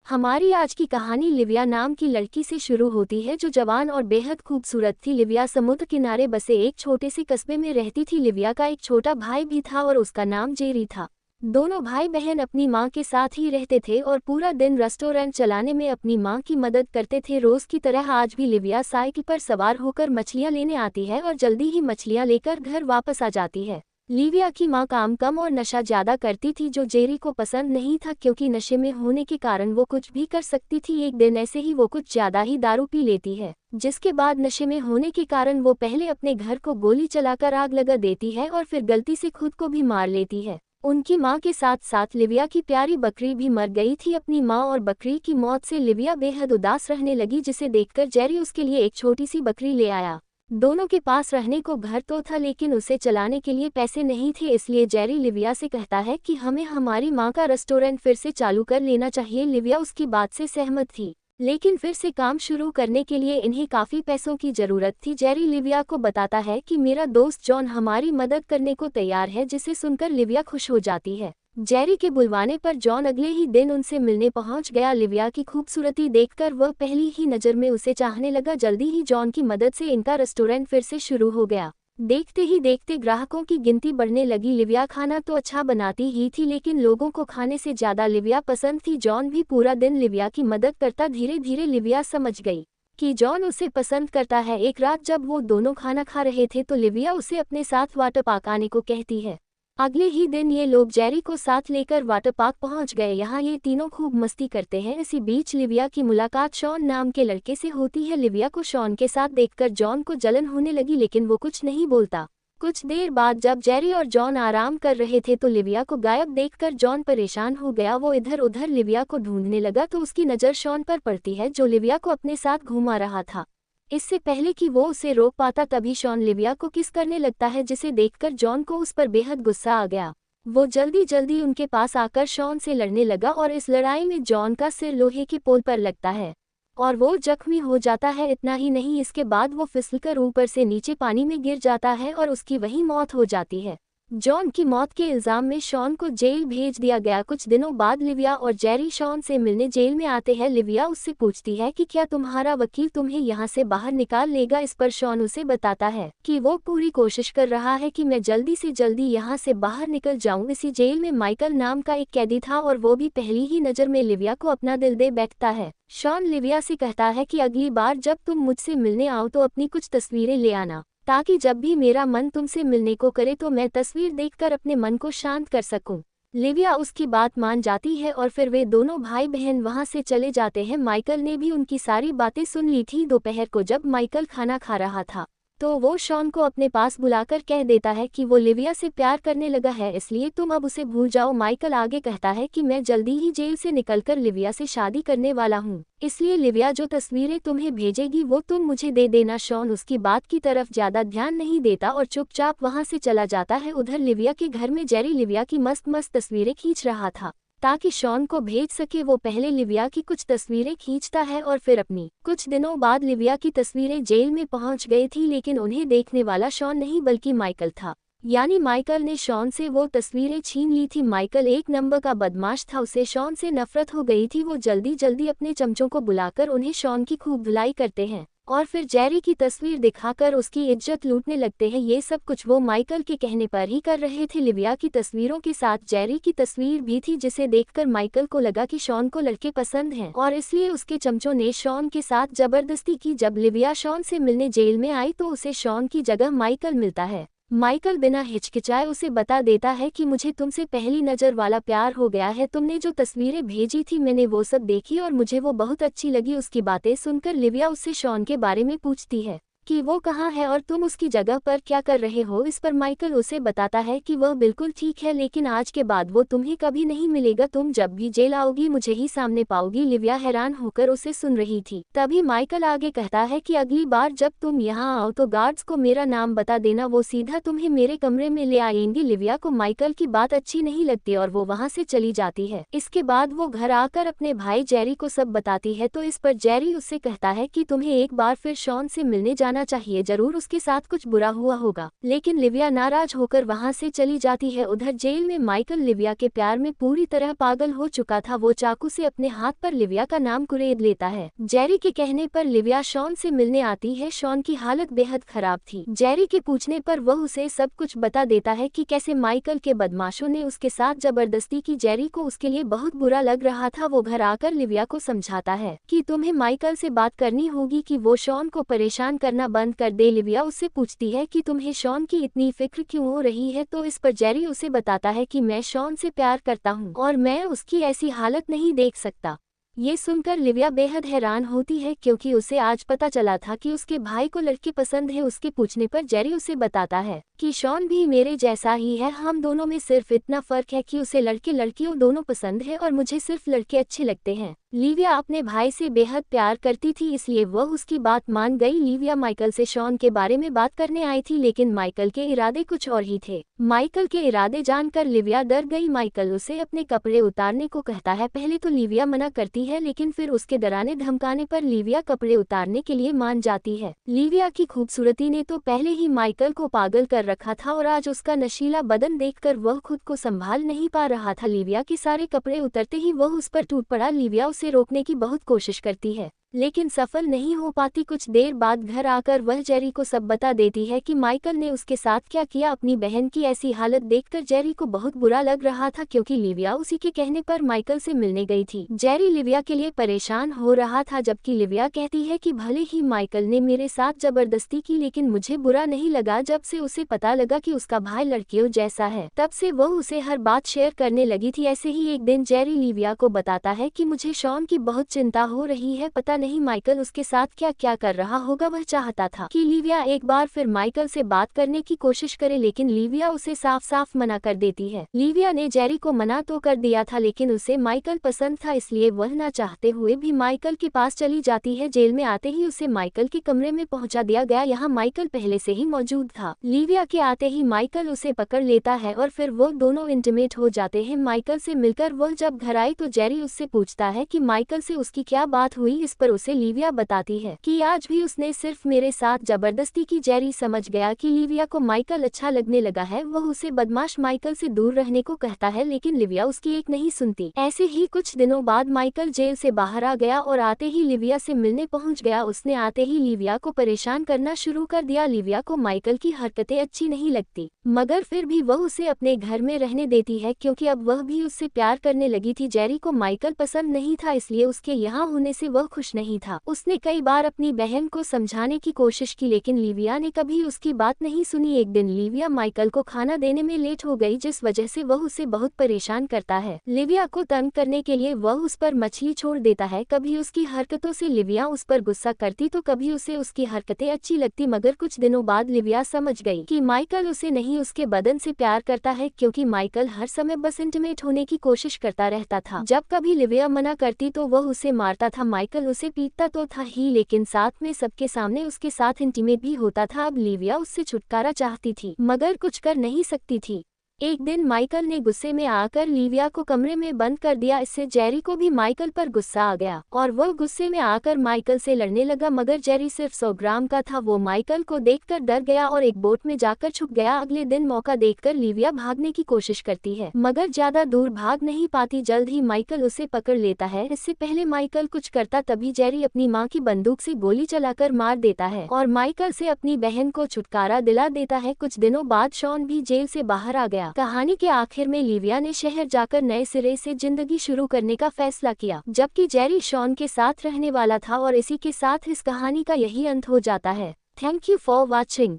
हमारी आज की कहानी लिविया नाम की लड़की से शुरू होती है जो जवान और बेहद खूबसूरत थी। लिविया समुद्र किनारे बसे एक छोटे से कस्बे में रहती थी। लिविया का एक छोटा भाई भी था और उसका नाम जेरी था। दोनों भाई बहन अपनी माँ के साथ ही रहते थे और पूरा दिन रेस्टोरेंट चलाने में अपनी माँ की मदद करते थे। रोज की तरह आज भी लिविया साइकिल पर सवार होकर मछलियाँ लेने आती है और जल्दी ही मछलियाँ लेकर घर वापस आ जाती है। लिविया की माँ काम कम और नशा ज्यादा करती थी जो जेरी को पसंद नहीं था क्योंकि नशे में होने के कारण वो कुछ भी कर सकती थी। एक दिन ऐसे ही वो कुछ ज्यादा ही दारू पी लेती है, जिसके बाद नशे में होने के कारण वो पहले अपने घर को गोली चलाकर आग लगा देती है और फिर गलती से खुद को भी मार लेती है। उनकी माँ के साथ साथ लिविया की प्यारी बकरी भी मर गई थी। अपनी माँ और बकरी की मौत से लिविया बेहद उदास रहने लगी, जिसे देखकर जेरी उसके लिए एक छोटी सी बकरी ले आया। दोनों के पास रहने को घर तो था लेकिन उसे चलाने के लिए पैसे नहीं थे, इसलिए जेरी लिविया से कहता है कि हमें हमारी माँ का रेस्टोरेंट फिर से चालू कर लेना चाहिए। लिविया उसकी बात से सहमत थी, लेकिन फिर से काम शुरू करने के लिए इन्हें काफ़ी पैसों की ज़रूरत थी। जेरी लिविया को बताता है कि मेरा दोस्त जॉन हमारी मदद करने को तैयार है, जिसे सुनकर लिविया खुश हो जाती है। जेरी के बुलवाने पर जॉन अगले ही दिन उनसे मिलने पहुंच गया। लिविया की खूबसूरती देखकर वह पहली ही नज़र में उसे चाहने लगा। जल्दी ही जॉन की मदद से इनका रेस्टोरेंट फिर से शुरू हो गया। देखते ही देखते ग्राहकों की गिनती बढ़ने लगी। लिविया खाना तो अच्छा बनाती ही थी लेकिन लोगों को खाने से ज़्यादा लिविया पसंद थी। जॉन भी पूरा दिन लिविया की मदद करता। धीरे धीरे लिविया समझ गई कि जॉन उसे पसंद करता है। एक रात जब वो दोनों खाना खा रहे थे तो लिविया उसे अपने साथ वाटर पार्क आने को कहती है। अगले ही दिन ये लोग जेरी को साथ लेकर वाटर पार्क पहुंच गए। यहाँ ये तीनों खूब मस्ती करते हैं। इसी बीच लिविया की मुलाकात शॉन नाम के लड़के से होती है। लिविया को शॉन के साथ देखकर जॉन को जलन होने लगी लेकिन वो कुछ नहीं बोलता। कुछ देर बाद जब जेरी और जॉन आराम कर रहे थे तो लिविया को गायब देखकर जॉन परेशान हो गया। वो इधर उधर लिविया को ढूंढने लगा तो उसकी नज़र शॉन पर पड़ती है जो लिविया को अपने साथ घुमा रहा था। इससे पहले कि वो उसे रोक पाता तभी शॉन लिविया को किस करने लगता है, जिसे देखकर जॉन को उस पर बेहद गुस्सा आ गया। वो जल्दी जल्दी उनके पास आकर शॉन से लड़ने लगा और इस लड़ाई में जॉन का सिर लोहे के पोल पर लगता है और वो जख्मी हो जाता है। इतना ही नहीं, इसके बाद वो फिसलकर ऊपर से नीचे पानी में गिर जाता है और उसकी वहीं मौत हो जाती है। जॉन की मौत के इल्जाम में शॉन को जेल भेज दिया गया। कुछ दिनों बाद लिविया और जेरी शॉन से मिलने जेल में आते हैं। लिविया उससे पूछती है कि क्या तुम्हारा वकील तुम्हें यहाँ से बाहर निकाल लेगा। इस पर शॉन उसे बताता है कि वो पूरी कोशिश कर रहा है कि मैं जल्दी से जल्दी यहाँ से बाहर निकल जाऊँ। इसी जेल में माइकल नाम का एक कैदी था और वो भी पहली ही नज़र में लिविया को अपना दिल दे बैठता है। शॉन लिविया से कहता है कि अगली बार जब तुम मुझसे मिलने आओ तो अपनी कुछ तस्वीरें ले आना, ताकि जब भी मेरा मन तुमसे मिलने को करे तो मैं तस्वीर देखकर अपने मन को शांत कर सकूं। लिविया उसकी बात मान जाती है और फिर वे दोनों भाई बहन वहां से चले जाते हैं। माइकल ने भी उनकी सारी बातें सुन ली थी। दोपहर को जब माइकल खाना खा रहा था तो वो शॉन को अपने पास बुलाकर कह देता है कि वो लिविया से प्यार करने लगा है, इसलिए तुम अब उसे भूल जाओ। माइकल आगे कहता है कि मैं जल्दी ही जेल से निकलकर लिविया से शादी करने वाला हूँ, इसलिए लिविया जो तस्वीरें तुम्हें भेजेगी वो तुम मुझे दे देना। शॉन उसकी बात की तरफ ज्यादा ध्यान नहीं देता और चुपचाप वहां से चला जाता है। उधर लिविया के घर में जेरी लिविया की मस्त मस्त तस्वीरें खींच रहा था ताकि शॉन को भेज सके। वो पहले लिविया की कुछ तस्वीरें खींचता है और फिर अपनी। कुछ दिनों बाद लिविया की तस्वीरें जेल में पहुंच गई थी लेकिन उन्हें देखने वाला शॉन नहीं बल्कि माइकल था। यानी माइकल ने शॉन से वो तस्वीरें छीन ली थी। माइकल एक नंबर का बदमाश था, उसे शॉन से नफरत हो गई थी। वो जल्दी जल्दी अपने चमचों को बुलाकर उन्हें शॉन की खूब धुलाई करते हैं और फिर जेरी की तस्वीर दिखाकर उसकी इज्जत लूटने लगते हैं। ये सब कुछ वो माइकल के कहने पर ही कर रहे थे। लिविया की तस्वीरों के साथ जेरी की तस्वीर भी थी, जिसे देखकर माइकल को लगा कि शॉन को लड़के पसंद हैं और इसलिए उसके चमचों ने शॉन के साथ जबरदस्ती की। जब लिविया शॉन से मिलने जेल में आई तो उसे शॉन की जगह माइकल मिलता है। माइकल बिना हिचकिचाए उसे बता देता है कि मुझे तुमसे पहली नज़र वाला प्यार हो गया है। तुमने जो तस्वीरें भेजी थी मैंने वो सब देखी और मुझे वो बहुत अच्छी लगी। उसकी बातें सुनकर लिविया उससे शॉन के बारे में पूछती है कि वो कहाँ है और तुम उसकी जगह पर क्या कर रहे हो। इस पर माइकल उसे बताता है कि वह बिल्कुल ठीक है लेकिन आज के बाद वो तुम्हें कभी नहीं मिलेगा। तुम जब भी जेल आओगी मुझे ही सामने पाओगी। लिविया हैरान होकर उसे सुन रही थी। तभी माइकल आगे कहता है कि अगली बार जब तुम यहाँ आओ तो गार्ड्स को मेरा नाम बता देना, वो सीधा तुम्हें मेरे कमरे में ले आएंगे। लिविया को माइकल की बात अच्छी नहीं लगती और वो वहाँ से चली जाती है। इसके बाद वो घर आकर अपने भाई जेरी को सब बताती है तो इस पर जेरी उससे कहता है कि तुम्हें एक बार फिर शॉन से मिलने जाना जाना चाहिए, जरूर उसके साथ कुछ बुरा हुआ होगा। लेकिन लिविया नाराज होकर वहाँ से चली जाती है। उधर जेल में माइकल लिविया के प्यार में पूरी तरह पागल हो चुका था। वो चाकू से अपने हाथ पर लिविया का नाम कुरेद लेता है। जेरी के कहने पर लिविया शॉन से मिलने आती है। शॉन की हालत बेहद खराब थी। जेरी के पूछने पर वह उसे सब कुछ बता देता है कि कैसे माइकल के बदमाशों ने उसके साथ जबरदस्ती की। जेरी को उसके लिए बहुत बुरा लग रहा था। वो घर आकर लिविया को समझाता है कि तुम्हें माइकल से बात करनी होगी कि वो शॉन को परेशान करना बंद कर दे। लिविया उससे पूछती है कि तुम्हें शॉन की इतनी फिक्र क्यों हो रही है, तो इस पर जेरी उसे बताता है कि मैं शॉन से प्यार करता हूँ और मैं उसकी ऐसी हालत नहीं देख सकता। ये सुनकर लिविया बेहद हैरान होती है क्योंकि उसे आज पता चला था कि उसके भाई को लड़की पसंद है। उसके पूछने पर जेरी उसे बताता है कि शॉन भी मेरे जैसा ही है, हम दोनों में सिर्फ इतना फर्क है कि उसे लड़के लड़कियों दोनों पसंद है और मुझे सिर्फ लड़के अच्छे लगते हैं। लिविया अपने भाई से बेहद प्यार करती थी, इसलिए वह उसकी बात मान गई। लिविया माइकल से शॉन के बारे में बात करने आई थी, लेकिन माइकल के इरादे कुछ और ही थे। माइकल के इरादे जानकर लिविया डर गई। माइकल उसे अपने कपड़े उतारने को कहता है। पहले तो लिविया मना करती है, लेकिन फिर उसके डराने धमकाने पर लिविया कपड़े उतारने के लिए मान जाती है। लिविया की खूबसूरती ने तो पहले ही माइकल को पागल कर रखा था और आज उसका नशीला बदन देखकर वह खुद को संभाल नहीं पा रहा था। लिविया के सारे कपड़े उतरते ही वह उस पर टूट पड़ा। लिविया उसे रोकने की बहुत कोशिश करती है, लेकिन सफल नहीं हो पाती। कुछ देर बाद घर आकर वह जेरी को सब बता देती है कि माइकल ने उसके साथ क्या किया। अपनी बहन की ऐसी हालत देखकर जेरी को बहुत बुरा लग रहा था क्योंकि लिविया उसी के कहने पर माइकल से मिलने गई थी। जेरी लिविया के लिए परेशान हो रहा था, जबकि लिविया कहती है कि भले ही माइकल ने मेरे साथ जबरदस्ती की, लेकिन मुझे बुरा नहीं लगा। जब से उसे पता लगा कि उसका भाई लड़कियों जैसा है, तब से वह उसे हर बात शेयर करने लगी थी। ऐसे ही एक दिन जेरी लिविया को बताता है कि मुझे शॉन की बहुत चिंता हो रही है, पता नहीं माइकल उसके साथ क्या क्या कर रहा होगा। वह चाहता था कि लिविया एक बार फिर माइकल से बात करने की कोशिश करे, लेकिन लिविया उसे साफ साफ मना कर देती है। लिविया ने जेरी को मना तो कर दिया था, लेकिन उसे माइकल पसंद था, इसलिए वह ना चाहते हुए भी माइकल के पास चली जाती है। जेल में आते ही उसे माइकल के कमरे में पहुंचा दिया गया। यहाँ माइकल पहले से ही मौजूद था। लिविया के आते ही माइकल उसे पकड़ लेता है और फिर वो दोनों इंटीमेट हो जाते हैं। माइकल से मिलकर वह जब घर आई तो जेरी उससे पूछता है कि माइकल से उसकी क्या बात हुई। इस पर उसे लिविया बताती है कि आज भी उसने सिर्फ मेरे साथ जबरदस्ती की। जेरी समझ गया कि लिविया को माइकल अच्छा लगने लगा है। वह उसे बदमाश माइकल से दूर रहने को कहता है, लेकिन लिविया उसकी एक नहीं सुनती। ऐसे ही कुछ दिनों बाद माइकल जेल से बाहर आ गया और आते ही लिविया से मिलने पहुंच गया। उसने आते ही लिविया को परेशान करना शुरू कर दिया। लिविया को माइकल की हरकतें अच्छी नहीं लगती, मगर फिर भी वह उसे अपने घर में रहने देती है क्योंकि अब वह भी उससे प्यार करने लगी थी। जेरी को माइकल पसंद नहीं था, इसलिए उसके यहाँ होने से वह खुश नहीं था। उसने कई बार अपनी बहन को समझाने की कोशिश की, लेकिन लिविया ने कभी उसकी बात नहीं सुनी। एक दिन लिविया माइकल को खाना देने में लेट हो गई, जिस वजह से वह उसे बहुत परेशान करता है। लिविया को तंग करने के लिए वह उस पर मछली छोड़ देता है। कभी उसकी हरकतों से लिविया उस पर गुस्सा करती तो कभी उसे उसकी हरकतें अच्छी लगती, मगर कुछ दिनों बाद लिविया समझ गई कि माइकल उसे नहीं उसके बदन से प्यार करता है, क्योंकि माइकल हर समय बस इंटीमेट होने की कोशिश करता रहता था। जब कभी लिविया मना करती तो वह उसे मारता था। माइकल उसे पीटता तो था ही, लेकिन साथ में सबके सामने उसके साथ इंटीमेट भी होता था। अब लिविया उससे छुटकारा चाहती थी, मगर कुछ कर नहीं सकती थी। एक दिन माइकल ने गुस्से में आकर लिविया को कमरे में बंद कर दिया। इससे जेरी को भी माइकल पर गुस्सा आ गया और वह गुस्से में आकर माइकल से लड़ने लगा, मगर जेरी सिर्फ 100 ग्राम का था। वो माइकल को देखकर डर गया और एक बोट में जाकर छुप गया। अगले दिन मौका देखकर लिविया भागने की कोशिश करती है, मगर ज्यादा दूर भाग नहीं पाती। जल्द ही माइकल उसे पकड़ लेता है। इससे पहले माइकल कुछ करता तभी जेरी अपनी माँ की बंदूक से गोली चलाकर मार देता है और माइकल से अपनी बहन को छुटकारा दिला देता है। कुछ दिनों बाद शॉन भी जेल से बाहर आ गया। कहानी के आखिर में लिविया ने शहर जाकर नए सिरे से जिंदगी शुरू करने का फैसला किया, जबकि जेरी शॉन के साथ रहने वाला था। और इसी के साथ इस कहानी का यही अंत हो जाता है। Thank you for watching.